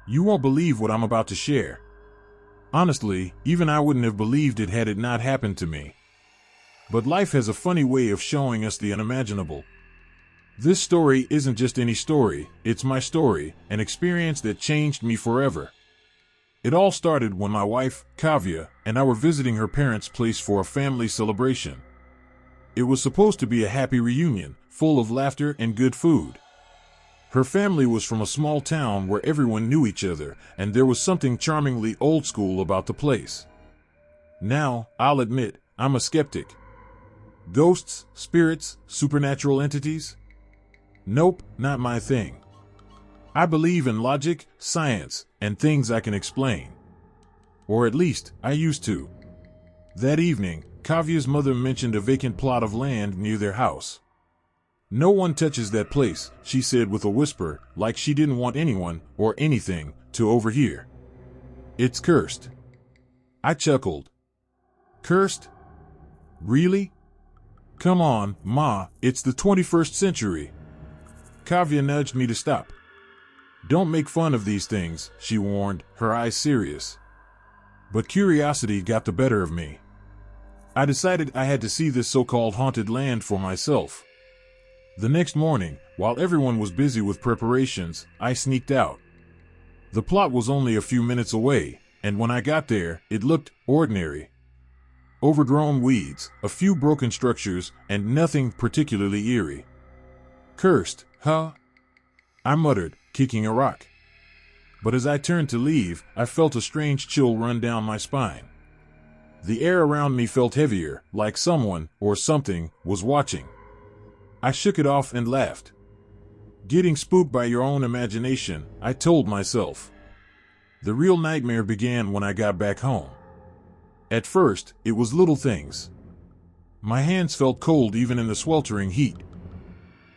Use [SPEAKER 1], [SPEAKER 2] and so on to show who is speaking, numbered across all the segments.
[SPEAKER 1] You won't believe what I'm about to share. Honestly, even I wouldn't have believed it had it not happened to me. But life has a funny way of showing us the unimaginable. This story isn't just any story, it's my story, an experience that changed me forever. It all started when my wife, Kavya, and I were visiting her parents' place for a family celebration. It was supposed to be a happy reunion, full of laughter and good food. Her family was from a small town where everyone knew each other, and there was something charmingly old school about the place. Now, I'll admit, I'm a skeptic. Ghosts, spirits, supernatural entities? Nope, not my thing. I believe in logic, science, and things I can explain. Or at least, I used to. That evening, Kavya's mother mentioned a vacant plot of land near their house. No one touches that place, she said with a whisper, like she didn't want anyone, or anything, to overhear. It's cursed. I chuckled. Cursed? Really? Come on, Ma, it's the 21st century. Kavya nudged me to stop. Don't make fun of these things, she warned, her eyes serious. But curiosity got the better of me. I decided I had to see this so-called haunted land for myself. The next morning, while everyone was busy with preparations, I sneaked out. The plot was only a few minutes away, and when I got there, it looked ordinary. Overgrown weeds, a few broken structures, and nothing particularly eerie. Cursed, huh? I muttered, kicking a rock. But as I turned to leave, I felt a strange chill run down my spine. The air around me felt heavier, like someone, or something, was watching. I shook it off and laughed. Getting spooked by your own imagination, I told myself. The real nightmare began when I got back home. At first, it was little things. My hands felt cold even in the sweltering heat.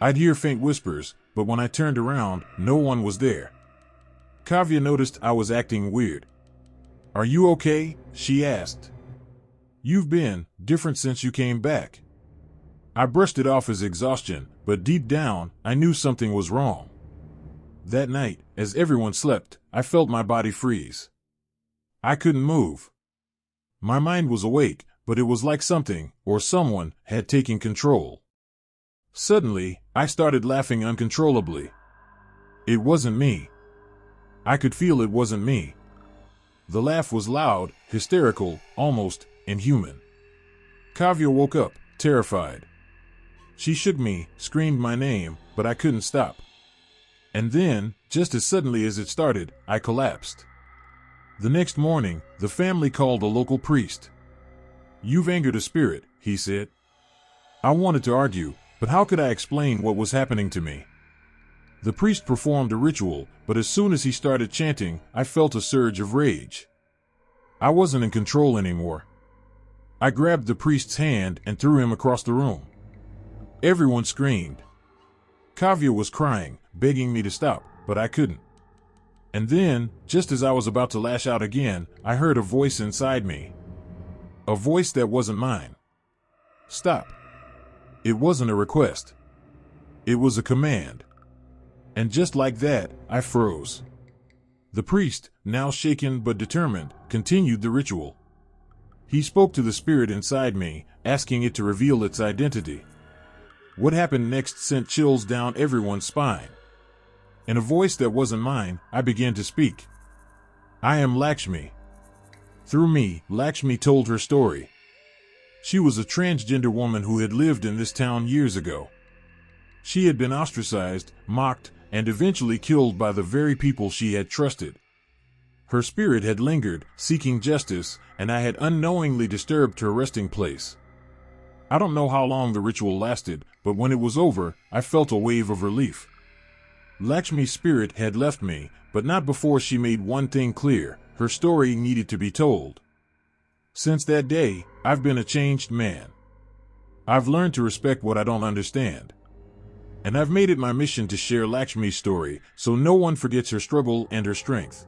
[SPEAKER 1] I'd hear faint whispers, but when I turned around, no one was there. Kavya noticed I was acting weird. Are you okay? She asked. You've been different since you came back. I brushed it off as exhaustion, but deep down, I knew something was wrong. That night, as everyone slept, I felt my body freeze. I couldn't move. My mind was awake, but it was like something, or someone, had taken control. Suddenly, I started laughing uncontrollably. It wasn't me. I could feel it wasn't me. The laugh was loud, hysterical, almost inhuman. Kavya woke up, terrified. She shook me, screamed my name, but I couldn't stop. And then, just as suddenly as it started, I collapsed. The next morning, the family called a local priest. You've angered a spirit, he said. I wanted to argue, but how could I explain what was happening to me? The priest performed a ritual, but as soon as he started chanting, I felt a surge of rage. I wasn't in control anymore. I grabbed the priest's hand and threw him across the room. Everyone screamed. Kavya was crying, begging me to stop, but I couldn't. And then, just as I was about to lash out again, I heard a voice inside me. A voice that wasn't mine. Stop. It wasn't a request. It was a command. And just like that, I froze. The priest, now shaken but determined, continued the ritual. He spoke to the spirit inside me, asking it to reveal its identity. What happened next sent chills down everyone's spine. In a voice that wasn't mine, I began to speak. I am Lakshmi. Through me, Lakshmi told her story. She was a transgender woman who had lived in this town years ago. She had been ostracized, mocked, and eventually killed by the very people she had trusted. Her spirit had lingered, seeking justice, and I had unknowingly disturbed her resting place. I don't know how long the ritual lasted, but when it was over, I felt a wave of relief. Lakshmi's spirit had left me, but not before she made one thing clear: her story needed to be told. Since that day, I've been a changed man. I've learned to respect what I don't understand. And I've made it my mission to share Lakshmi's story, so no one forgets her struggle and her strength.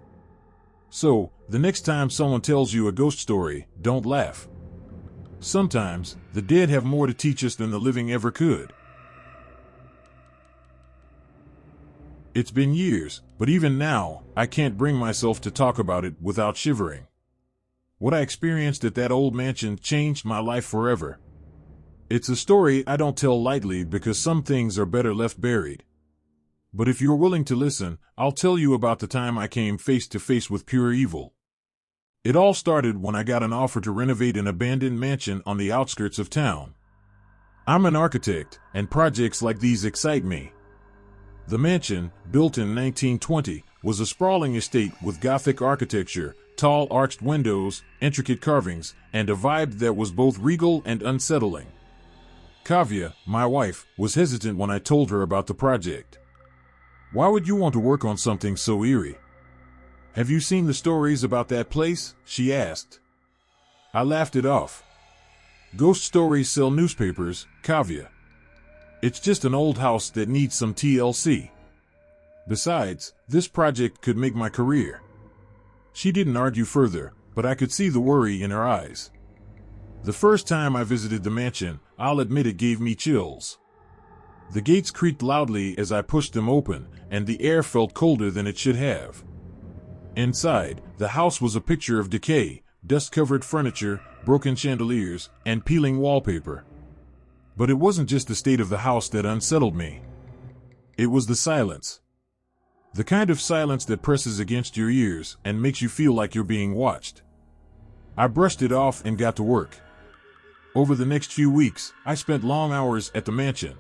[SPEAKER 1] So, the next time someone tells you a ghost story, don't laugh. Sometimes, the dead have more to teach us than the living ever could. It's been years, but even now, I can't bring myself to talk about it without shivering. What I experienced at that old mansion changed my life forever. It's a story I don't tell lightly because some things are better left buried. But if you're willing to listen, I'll tell you about the time I came face to face with pure evil. It all started when I got an offer to renovate an abandoned mansion on the outskirts of town. I'm an architect, and projects like these excite me. The mansion, built in 1920, was a sprawling estate with Gothic architecture, tall arched windows, intricate carvings, and a vibe that was both regal and unsettling. Kavya, my wife, was hesitant when I told her about the project. "Why would you want to work on something so eerie? Have you seen the stories about that place?" she asked. I laughed it off. "Ghost stories sell newspapers, Kavya. It's just an old house that needs some TLC. Besides, this project could make my career." She didn't argue further, but I could see the worry in her eyes. The first time I visited the mansion, I'll admit it gave me chills. The gates creaked loudly as I pushed them open, and the air felt colder than it should have. Inside, the house was a picture of decay, dust-covered furniture, broken chandeliers, and peeling wallpaper. But it wasn't just the state of the house that unsettled me. It was the silence. The kind of silence that presses against your ears and makes you feel like you're being watched. I brushed it off and got to work. Over the next few weeks, I spent long hours at the mansion.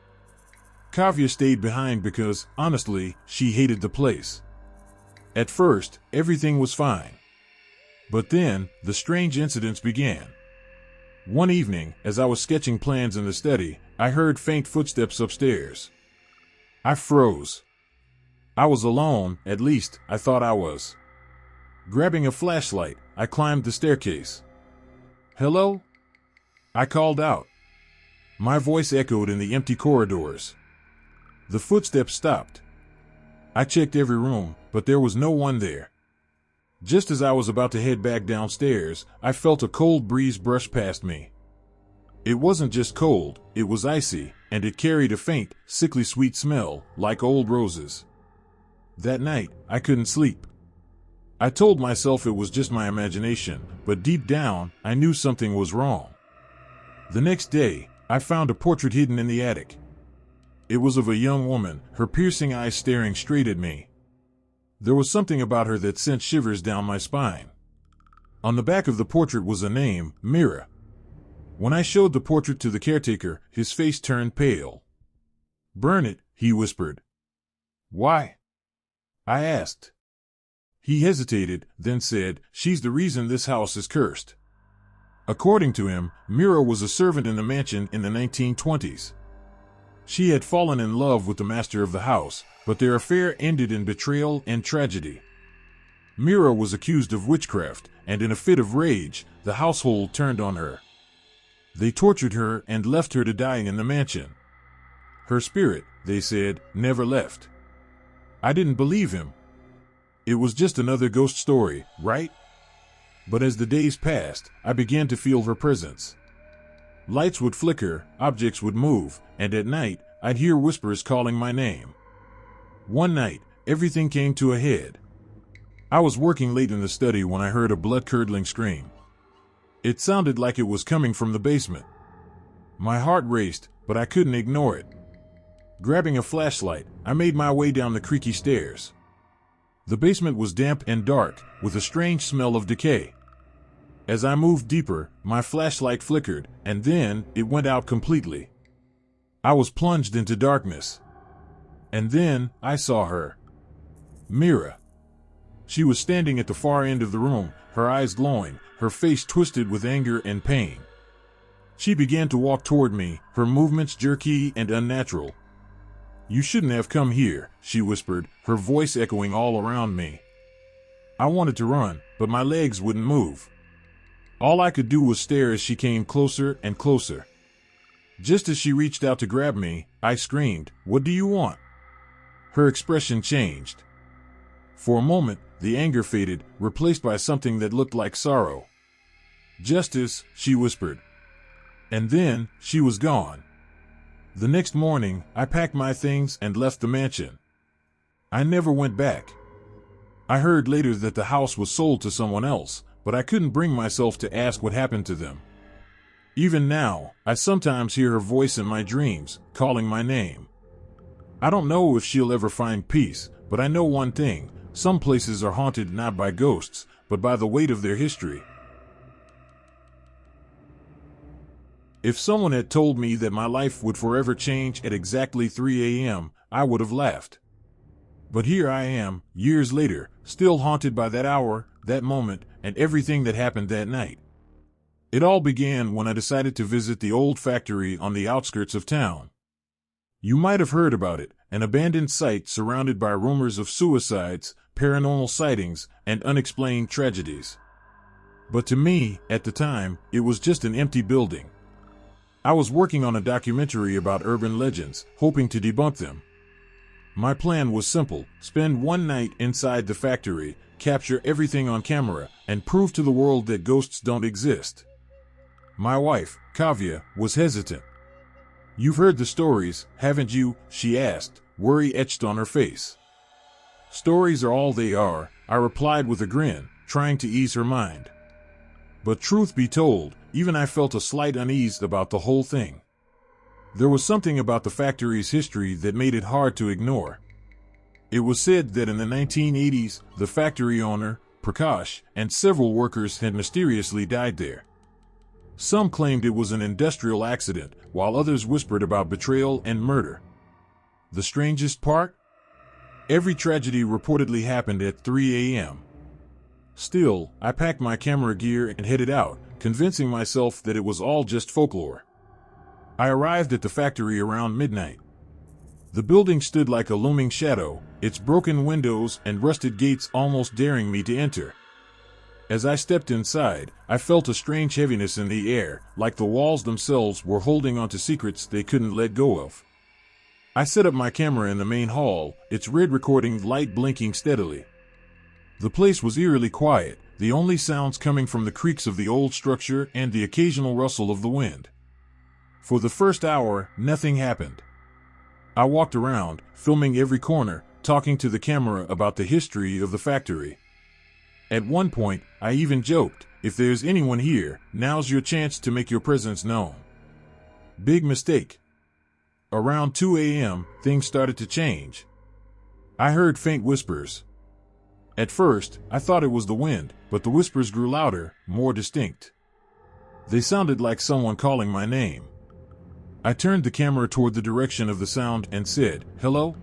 [SPEAKER 1] Kavya stayed behind because, honestly, she hated the place. At first, everything was fine. But then, the strange incidents began. One evening, as I was sketching plans in the study, I heard faint footsteps upstairs. I froze. I was alone, at least, I thought I was. Grabbing a flashlight, I climbed the staircase. "Hello?" I called out. My voice echoed in the empty corridors. The footsteps stopped. I checked every room, but there was no one there. Just as I was about to head back downstairs, I felt a cold breeze brush past me. It wasn't just cold, it was icy, and it carried a faint, sickly sweet smell, like old roses. That night, I couldn't sleep. I told myself it was just my imagination, but deep down, I knew something was wrong. The next day, I found a portrait hidden in the attic. It was of a young woman, her piercing eyes staring straight at me. There was something about her that sent shivers down my spine. On the back of the portrait was a name, Mira. When I showed the portrait to the caretaker, his face turned pale. "Burn it," he whispered. "Why?" I asked. He hesitated, then said, "She's the reason this house is cursed." According to him, Mira was a servant in the mansion in the 1920s. She had fallen in love with the master of the house, but their affair ended in betrayal and tragedy. Mira was accused of witchcraft, and in a fit of rage, the household turned on her. They tortured her and left her to die in the mansion. Her spirit, they said, never left. I didn't believe him. It was just another ghost story, right? But as the days passed, I began to feel her presence. Lights would flicker, objects would move, and at night, I'd hear whispers calling my name. One night, everything came to a head. I was working late in the study when I heard a blood-curdling scream. It sounded like it was coming from the basement. My heart raced, but I couldn't ignore it. Grabbing a flashlight, I made my way down the creaky stairs. The basement was damp and dark, with a strange smell of decay. As I moved deeper, my flashlight flickered, and then it went out completely. I was plunged into darkness. And then I saw her. Mira. She was standing at the far end of the room, her eyes glowing, her face twisted with anger and pain. She began to walk toward me, her movements jerky and unnatural. "You shouldn't have come here," she whispered, her voice echoing all around me. I wanted to run, but my legs wouldn't move. All I could do was stare as she came closer and closer. Just as she reached out to grab me, I screamed, "What do you want?" Her expression changed. For a moment, the anger faded, replaced by something that looked like sorrow. "Justice," she whispered. And then, she was gone. The next morning, I packed my things and left the mansion. I never went back. I heard later that the house was sold to someone else, but I couldn't bring myself to ask what happened to them. Even now, I sometimes hear her voice in my dreams, calling my name. I don't know if she'll ever find peace, but I know one thing: some places are haunted not by ghosts, but by the weight of their history. If someone had told me that my life would forever change at exactly 3 a.m., I would have laughed. But here I am, years later, still haunted by that hour, that moment, and everything that happened that night. It all began when I decided to visit the old factory on the outskirts of town. You might have heard about it, an abandoned site surrounded by rumors of suicides, paranormal sightings, and unexplained tragedies. But to me, at the time, it was just an empty building. I was working on a documentary about urban legends, hoping to debunk them. My plan was simple: spend one night inside the factory, capture everything on camera, and prove to the world that ghosts don't exist. My wife, Kavya, was hesitant. "You've heard the stories, haven't you?" she asked, worry etched on her face. "Stories are all they are," I replied with a grin, trying to ease her mind. But truth be told, even I felt a slight unease about the whole thing. There was something about the factory's history that made it hard to ignore. It was said that in the 1980s, the factory owner, Prakash, and several workers had mysteriously died there. Some claimed it was an industrial accident, while others whispered about betrayal and murder. The strangest part? Every tragedy reportedly happened at 3 a.m. Still, I packed my camera gear and headed out, convincing myself that it was all just folklore. I arrived at the factory around midnight. The building stood like a looming shadow, its broken windows and rusted gates almost daring me to enter. As I stepped inside, I felt a strange heaviness in the air, like the walls themselves were holding onto secrets they couldn't let go of. I set up my camera in the main hall, its red recording light blinking steadily. The place was eerily quiet, the only sounds coming from the creaks of the old structure and the occasional rustle of the wind. For the first hour, nothing happened. I walked around, filming every corner, talking to the camera about the history of the factory. At one point, I even joked, "If there's anyone here, now's your chance to make your presence known." Big mistake. Around 2 a.m., things started to change. I heard faint whispers. At first, I thought it was the wind, but the whispers grew louder, more distinct. They sounded like someone calling my name. I turned the camera toward the direction of the sound and said, "Hello?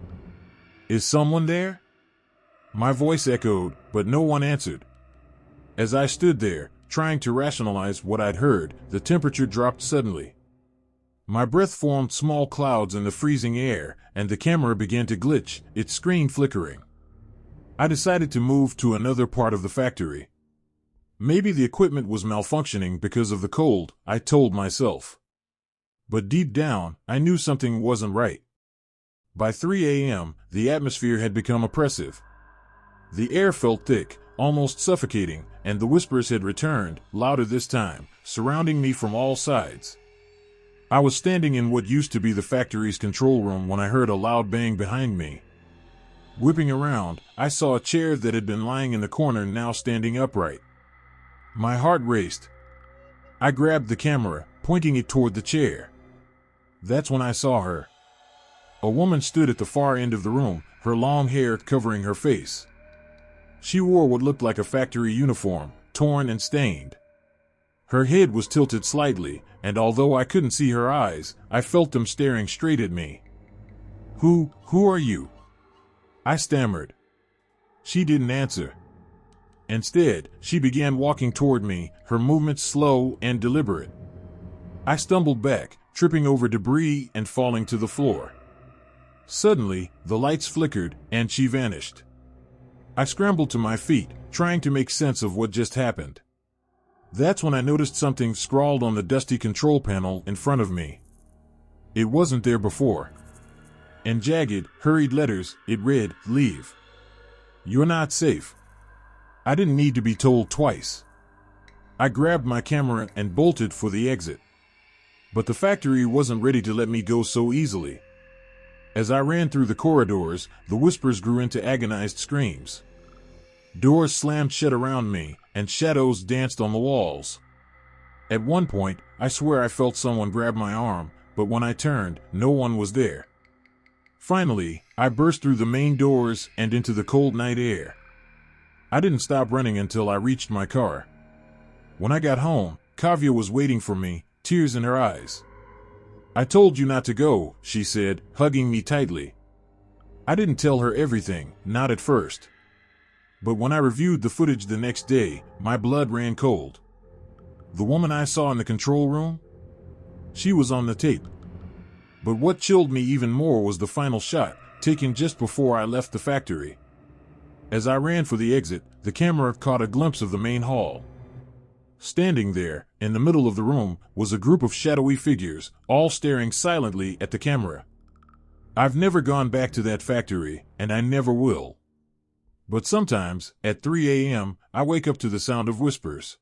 [SPEAKER 1] Is someone there?" My voice echoed, but no one answered. As I stood there, trying to rationalize what I'd heard, the temperature dropped suddenly. My breath formed small clouds in the freezing air, and the camera began to glitch, its screen flickering. I decided to move to another part of the factory. Maybe the equipment was malfunctioning because of the cold, I told myself. But deep down, I knew something wasn't right. By 3 a.m., the atmosphere had become oppressive. The air felt thick, almost suffocating, and the whispers had returned, louder this time, surrounding me from all sides. I was standing in what used to be the factory's control room when I heard a loud bang behind me. Whipping around, I saw a chair that had been lying in the corner now standing upright. My heart raced. I grabbed the camera, pointing it toward the chair. That's when I saw her. A woman stood at the far end of the room, her long hair covering her face. She wore what looked like a factory uniform, torn and stained. Her head was tilted slightly, and although I couldn't see her eyes, I felt them staring straight at me. Who are you?" I stammered. She didn't answer. Instead, she began walking toward me, her movements slow and deliberate. I stumbled back, tripping over debris and falling to the floor. Suddenly, the lights flickered, and she vanished. I scrambled to my feet, trying to make sense of what just happened. That's when I noticed something scrawled on the dusty control panel in front of me. It wasn't there before. In jagged, hurried letters, it read, "Leave. You're not safe." I didn't need to be told twice. I grabbed my camera and bolted for the exit. But the factory wasn't ready to let me go so easily. As I ran through the corridors, the whispers grew into agonized screams. Doors slammed shut around me, and shadows danced on the walls. At one point, I swear I felt someone grab my arm, but when I turned, no one was there. Finally, I burst through the main doors and into the cold night air. I didn't stop running until I reached my car. When I got home, Kavya was waiting for me, tears in her eyes. "I told you not to go," she said, hugging me tightly. I didn't tell her everything, not at first. But when I reviewed the footage the next day, my blood ran cold. The woman I saw in the control room? She was on the tape. But what chilled me even more was the final shot, taken just before I left the factory. As I ran for the exit, the camera caught a glimpse of the main hall. Standing there, in the middle of the room, was a group of shadowy figures, all staring silently at the camera. I've never gone back to that factory, and I never will. But sometimes, at 3 a.m., I wake up to the sound of whispers.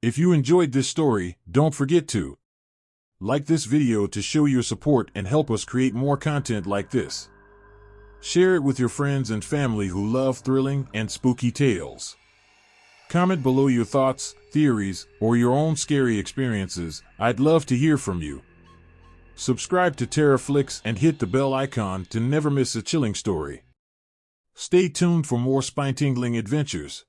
[SPEAKER 1] If you enjoyed this story, don't forget to like this video to show your support and help us create more content like this. Share it with your friends and family who love thrilling and spooky tales. Comment below your thoughts, theories, or your own scary experiences. I'd love to hear from you. Subscribe to TerraFlix and hit the bell icon to never miss a chilling story. Stay tuned for more spine-tingling adventures.